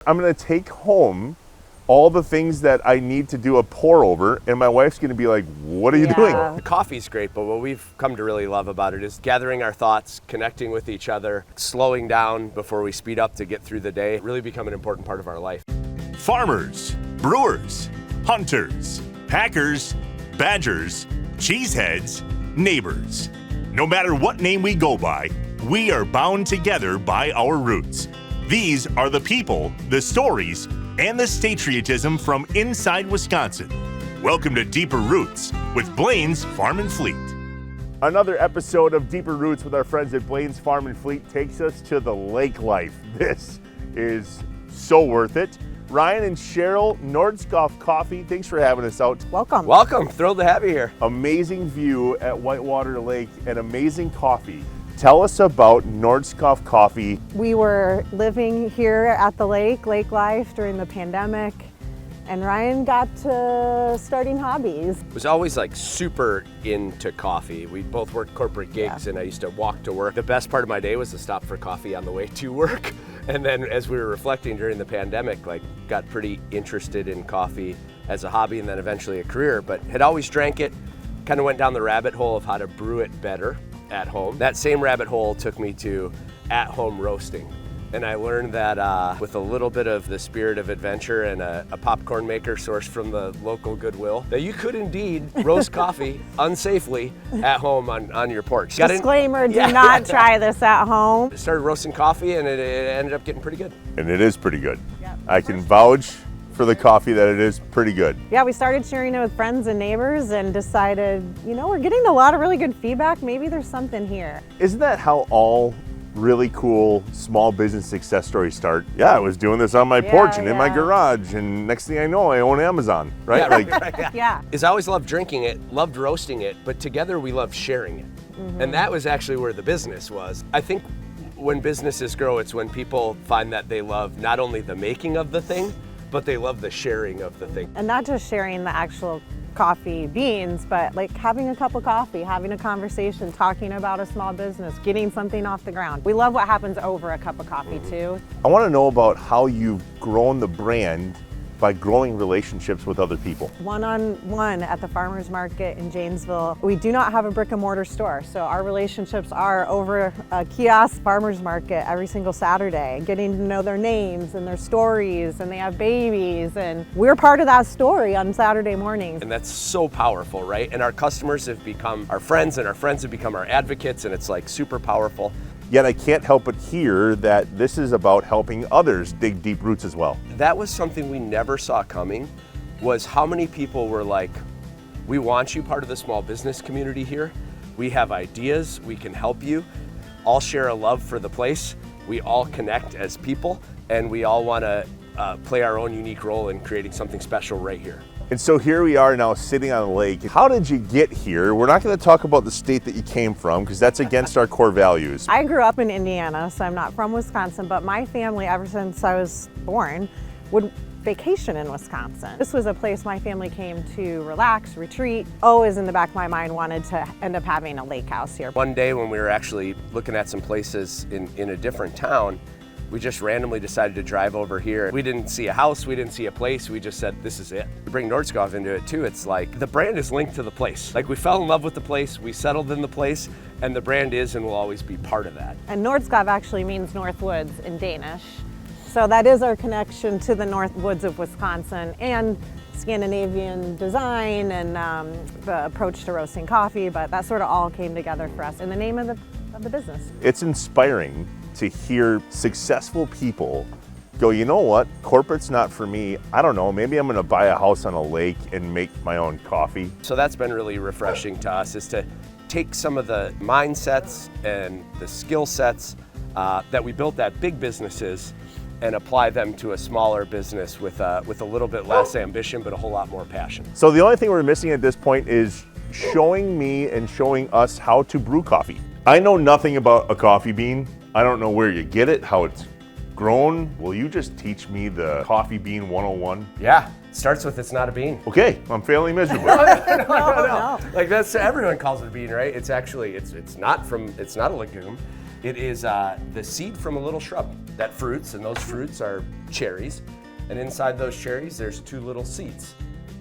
I'm gonna take home all the things that I need to do a pour over, and my wife's gonna be like, what are you doing? The coffee's great, but what we've come to really love about it is gathering our thoughts, connecting with each other, slowing down before we speed up to get through the day, really become an important part of our life. Farmers, brewers, hunters, packers, badgers, cheeseheads, neighbors. No matter what name we go by, we are bound together by our roots. These are the people, the stories, and the patriotism from inside Wisconsin. Welcome to Deeper Roots with Blain's Farm and Fleet. Another episode of Deeper Roots with our friends at Blain's Farm and Fleet takes us to the lake life. This is so worth it. Ryan and Sheryl, Nordskov Coffee, thanks for having us out. Welcome. Welcome, thrilled to have you here. Amazing view at Whitewater Lake and amazing coffee. Tell us about Nordskov Coffee. We were living here at the lake life during the pandemic, and Ryan got to starting hobbies. Was always like super into coffee. We both worked corporate gigs and I used to walk to work. The best part of my day was to stop for coffee on the way to work. And then as we were reflecting during the pandemic, got pretty interested in coffee as a hobby and then eventually a career, but had always drank it, kind of went down the rabbit hole of how to brew it better at home. That same rabbit hole took me to at-home roasting. And I learned that with a little bit of the spirit of adventure and a popcorn maker sourced from the local Goodwill, that you could indeed roast coffee unsafely at home on your porch. Disclaimer, do not try this at home. Started roasting coffee and it ended up getting pretty good. And it is pretty good. Yep. I can vouch for the coffee that it is pretty good. Yeah, we started sharing it with friends and neighbors and decided, we're getting a lot of really good feedback. Maybe there's something here. Isn't that how all really cool small business success stories start? Yeah, I was doing this on my porch and in my garage, and next thing I know, I own Amazon, right? Yeah. I always loved drinking it, loved roasting it, but together we loved sharing it. Mm-hmm. And that was actually where the business was. I think when businesses grow, it's when people find that they love not only the making of the thing, but they love the sharing of the thing. And not just sharing the actual coffee beans, but like having a cup of coffee, having a conversation, talking about a small business, getting something off the ground. We love what happens over a cup of coffee too. I want to know about how you've grown the brand by growing relationships with other people. One-on-one at the farmers market in Janesville. We do not have a brick and mortar store, so our relationships are over a kiosk farmers market every single Saturday, getting to know their names and their stories, and they have babies, and we're part of that story on Saturday mornings. And that's so powerful, right? And our customers have become our friends, and our friends have become our advocates, and it's super powerful. Yet I can't help but hear that this is about helping others dig deep roots as well. That was something we never saw coming, was how many people were like, we want you part of the small business community here. We have ideas, we can help you. All share a love for the place. We all connect as people, and we all want to play our own unique role in creating something special right here. And so here we are now sitting on a lake. How did you get here? We're not going to talk about the state that you came from because that's against our core values. I grew up in Indiana, so I'm not from Wisconsin, but my family, ever since I was born, would vacation in Wisconsin. This was a place my family came to relax, retreat. Always in the back of my mind wanted to end up having a lake house here. One day when we were actually looking at some places in a different town, we just randomly decided to drive over here. We didn't see a house, we didn't see a place, we just said, this is it. We bring Nordskov into it too. It's like the brand is linked to the place. We fell in love with the place, we settled in the place, and the brand is and will always be part of that. And Nordskov actually means North Woods in Danish. So that is our connection to the North Woods of Wisconsin and Scandinavian design and the approach to roasting coffee, but that sort of all came together for us in the name of the business. It's inspiring to hear successful people go, you know what, corporate's not for me. I don't know, maybe I'm gonna buy a house on a lake and make my own coffee. So that's been really refreshing to us, is to take some of the mindsets and the skill sets that we built at big businesses and apply them to a smaller business with a little bit less ambition, but a whole lot more passion. So the only thing we're missing at this point is showing me and showing us how to brew coffee. I know nothing about a coffee bean. I don't know where you get it, how it's grown. Will you just teach me the coffee bean 101? Yeah, it starts with it's not a bean. Okay, I'm failing miserably. No. That's, everyone calls it a bean, right? It's actually, it's not a legume. It is the seed from a little shrub that fruits, and those fruits are cherries. And inside those cherries, there's 2 little seeds.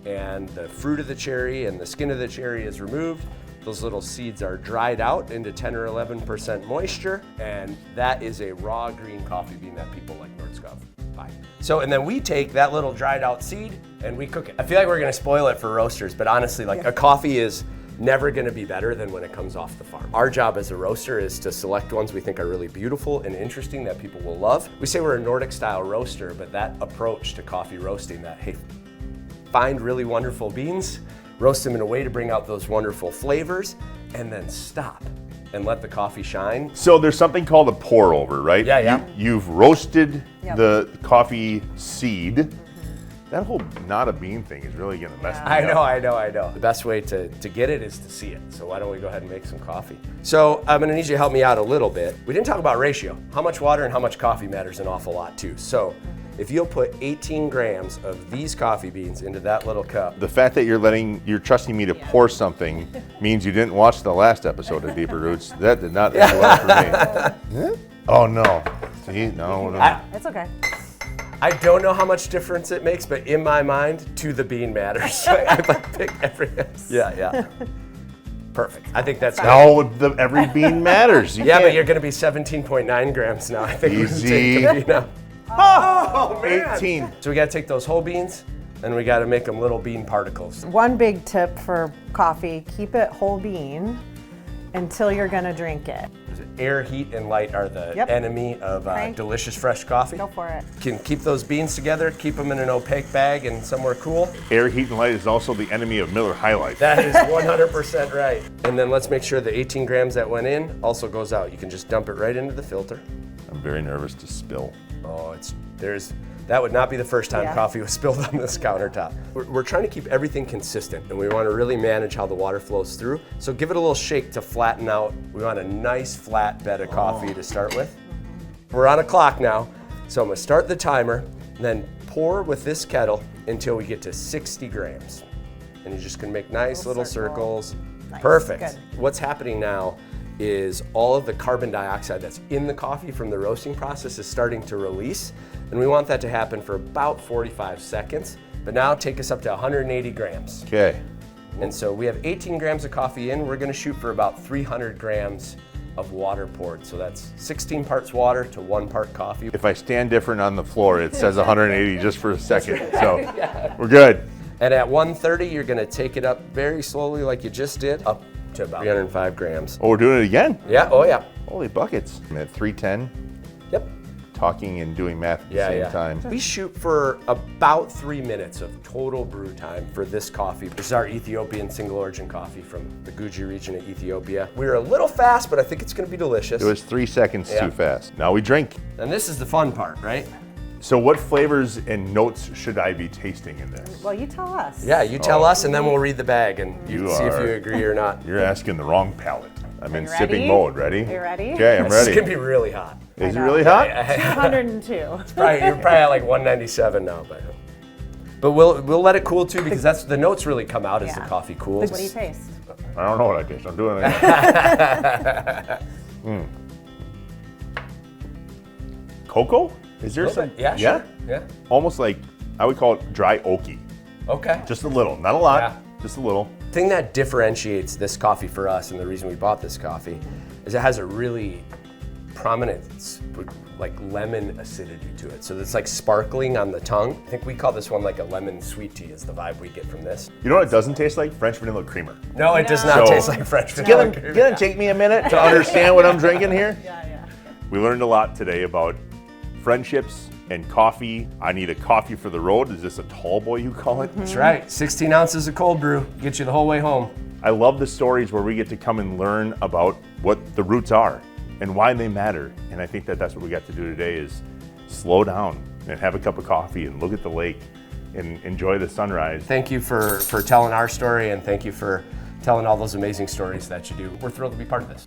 And the fruit of the cherry and the skin of the cherry is removed. Those little seeds are dried out into 10 or 11% moisture, and that is a raw green coffee bean that people like Nordskov buy. So, and then we take that little dried out seed and we cook it. I feel like we're gonna spoil it for roasters, but honestly, like a coffee is never gonna be better than when it comes off the farm. Our job as a roaster is to select ones we think are really beautiful and interesting that people will love. We say we're a Nordic style roaster, but that approach to coffee roasting, that, hey, find really wonderful beans, roast them in a way to bring out those wonderful flavors, and then stop and let the coffee shine. So there's something called a pour over, right? Yeah. You've roasted the coffee seed. That whole not a bean thing is really gonna mess me up. I know. The best way to get it is to see it. So why don't we go ahead and make some coffee? So I'm gonna need you to help me out a little bit. We didn't talk about ratio. How much water and how much coffee matters an awful lot too. So if you'll put 18 grams of these coffee beans into that little cup. The fact that you're trusting me to pour something means you didn't watch the last episode of Deeper Roots. That did not end well for me. Oh no. See, no. It's okay. I don't know how much difference it makes, but in my mind, to the bean matters. So I like pick everything. Yeah. Perfect. I think that's No, every bean matters. but you're gonna be 17.9 grams now. I think Easy. we're gonna take the bean out. Oh, man. 18. So we gotta take those whole beans and we gotta make them little bean particles. One big tip for coffee, keep it whole bean until you're gonna drink it. Air, heat, and light are the enemy of delicious fresh coffee. Go for it. Can keep those beans together, keep them in an opaque bag and somewhere cool. Air, heat, and light is also the enemy of Miller High Life. That is 100% right. And then let's make sure the 18 grams that went in also goes out. You can just dump it right into the filter. I'm very nervous to spill. Oh, that would not be the first time coffee was spilled on this countertop. We're trying to keep everything consistent, and we want to really manage how the water flows through. So give it a little shake to flatten out. We want a nice flat bed of coffee to start with. We're on a clock now, so I'm gonna start the timer, and then pour with this kettle until we get to 60 grams. And you're just gonna make nice little circles. Nice. Perfect. Good. What's happening now is all of the carbon dioxide that's in the coffee from the roasting process is starting to release, and we want that to happen for about 45 seconds. But now take us up to 180 grams. Okay. And so we have 18 grams of coffee in. We're gonna shoot for about 300 grams of water poured. So that's 16 parts water to 1 part coffee. If I stand different on the floor, it says 180 just for a second. So we're good. And at 130, you're gonna take it up very slowly like you just did, up to about 305 grams. Oh, we're doing it again? Yeah, oh yeah. Holy buckets. I'm at 310, Yep. talking and doing math at the same time. We shoot for about 3 minutes of total brew time for this coffee. This is our Ethiopian single origin coffee from the Guji region of Ethiopia. We're a little fast, but I think it's gonna be delicious. It was 3 seconds too fast. Now we drink. And this is the fun part, right? So what flavors and notes should I be tasting in this? Well, you tell us. Yeah, you tell us and then we'll read the bag and You see if are- you agree or not. You're asking the wrong palate. I'm in you sipping ready? mode. Ready? Are you ready? Okay, I'm It's ready. gonna be really hot. Is it know. really hot? 202. You're probably at like 197 now, but we'll let it cool too because that's the notes really come out as the coffee cools. What do you taste? I don't know what I taste. I'm doing it again. Cocoa? Is there some? Yeah, sure. Yeah. Almost like, I would call it dry oaky. Okay. Just a little, not a lot, Yeah. just a little. The thing that differentiates this coffee for us and the reason we bought this coffee is it has a really prominent like lemon acidity to it. So it's like sparkling on the tongue. I think we call this one like a lemon sweet tea is the vibe we get from this. You know what it doesn't taste like? French vanilla creamer. No, it does not So- taste like French vanilla cream. Gonna take me a minute to understand what I'm drinking here? We learned a lot today about friendships and coffee. I need a coffee for the road. Is this a tall boy you call it? That's right. 16 ounces of cold brew get you the whole way home. I love the stories where we get to come and learn about what the roots are and why they matter. And I think that that's what we got to do today is slow down and have a cup of coffee and look at the lake and enjoy the sunrise. Thank you for telling our story and thank you for telling all those amazing stories that you do. We're thrilled to be part of this.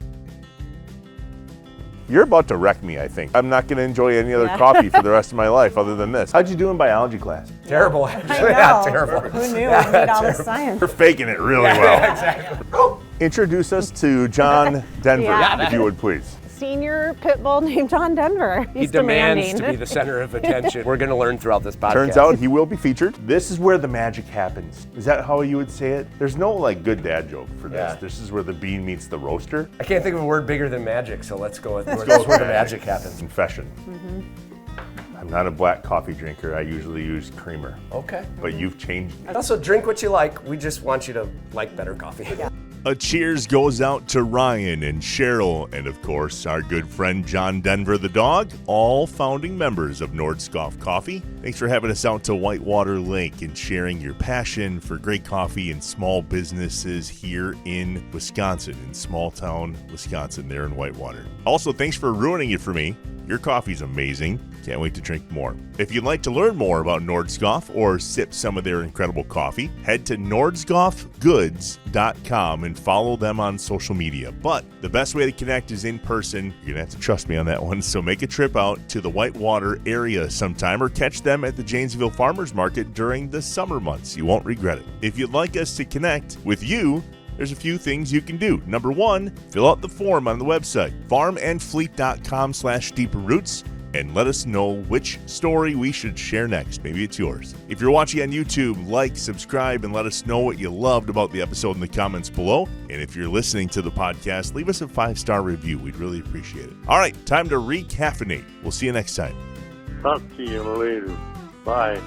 You're about to wreck me, I think. I'm not gonna enjoy any other coffee for the rest of my life other than this. How'd you do in biology class? Terrible, I actually. know. Yeah, terrible. Who knew? We need all the science. You're faking it really well. Exactly. Introduce us to John Denver, Yeah. if you would please. senior pit bull named John Denver. He demands to be the center of attention. We're going to learn throughout this podcast. Turns out he will be featured. This is where the magic happens. Is that how you would say it? There's no like good dad joke for this. Yeah. This is where the bean meets the roaster. I can't think of a word bigger than magic, so let's go with where the magic happens. Confession. I'm not a black coffee drinker. I usually use creamer. Okay. But you've changed me. Also, drink what you like. We just want you to like better coffee. A cheers goes out to Ryan and Sheryl, and of course, our good friend John Denver the dog, all founding members of Nordskov Coffee. Thanks for having us out to Whitewater Lake and sharing your passion for great coffee and small businesses here in Wisconsin, in small town Wisconsin, there in Whitewater. Also, thanks for ruining it for me. Your coffee's amazing. Can't wait to drink more. If you'd like to learn more about Nordskov or sip some of their incredible coffee, head to nordskovgoods.com and follow them on social media. But the best way to connect is in person. You're going to have to trust me on that one. So make a trip out to the Whitewater area sometime or catch them at the Janesville Farmers Market during the summer months. You won't regret it. If you'd like us to connect with you, there's a few things you can do. Number one, fill out the form on the website, farmandfleet.com/deeperroots, and let us know which story we should share next. Maybe it's yours. If you're watching on YouTube, like, subscribe, and let us know what you loved about the episode in the comments below. And if you're listening to the podcast, leave us a 5-star review. We'd really appreciate it. All right, time to recaffeinate. We'll see you next time. Talk to you later. Bye.